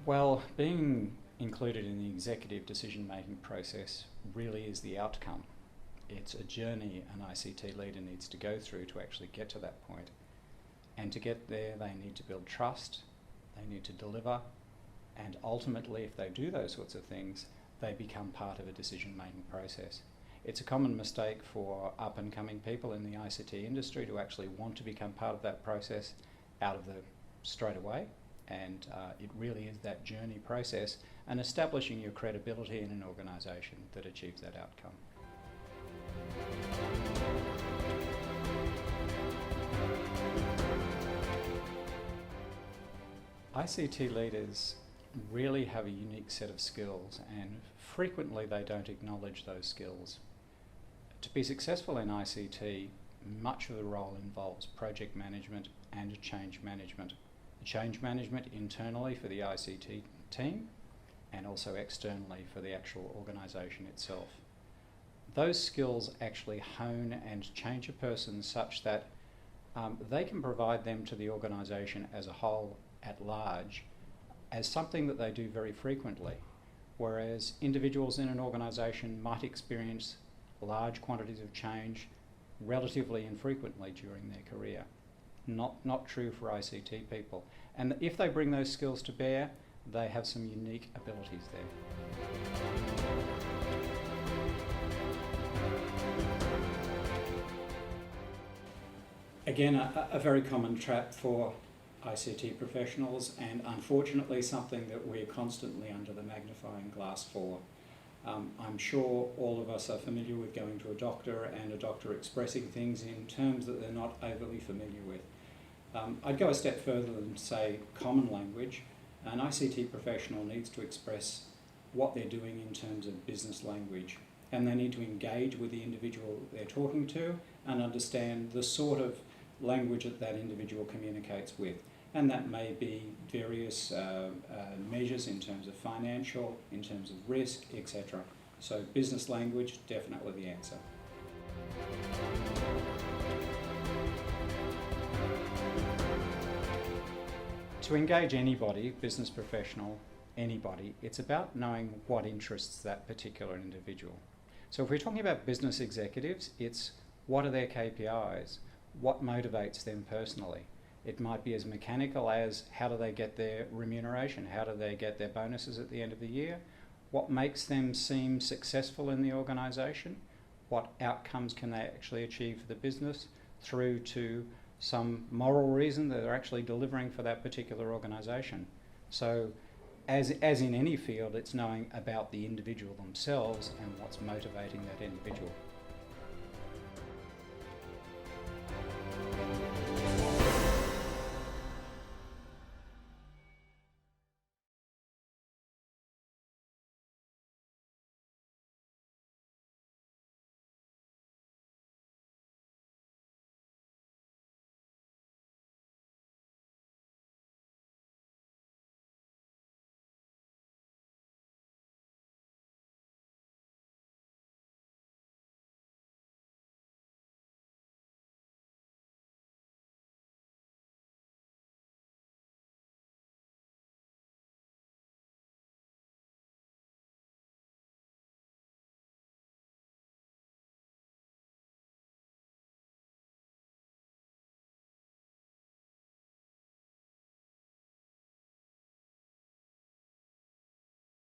Well, being included in the executive decision-making process really is the outcome. It's a journey an ICT leader needs to go through to actually get to that point. And to get there, they need to build trust, they need to deliver, and ultimately, if they do those sorts of things, they become part of a decision-making process. It's a common mistake for up-and-coming people in the ICT industry to actually want to become part of that process out of the straight away. And it really is that journey process and establishing your credibility in an organisation that achieves that outcome. ICT leaders really have a unique set of skills, and frequently they don't acknowledge those skills. To be successful in ICT, much of the role involves project management and change management. Change management internally for the ICT team and also externally for the actual organisation itself. Those skills actually hone and change a person such that they can provide them to the organisation as a whole at large as something that they do very frequently, whereas individuals in an organisation might experience large quantities of change relatively infrequently during their career. Not true for ICT people. And if they bring those skills to bear, they have some unique abilities there. Again, a very common trap for ICT professionals, and unfortunately something that we're constantly under the magnifying glass for. I'm sure all of us are familiar with going to a doctor and a doctor expressing things in terms that they're not overly familiar with. I'd go a step further and say common language. An ICT professional needs to express what they're doing in terms of business language, and they need to engage with the individual they're talking to and understand the sort of language that that individual communicates with. And that may be various measures in terms of financial, in terms of risk, etc. So business language, definitely the answer. To engage anybody, business professional, anybody, it's about knowing what interests that particular individual. So if we're talking about business executives, it's what are their KPIs? What motivates them personally? It might be as mechanical as how do they get their remuneration? How do they get their bonuses at the end of the year? What makes them seem successful in the organisation? What outcomes can they actually achieve for the business, through to some moral reason that they're actually delivering for that particular organisation. So as in any field, it's knowing about the individual themselves and what's motivating that individual.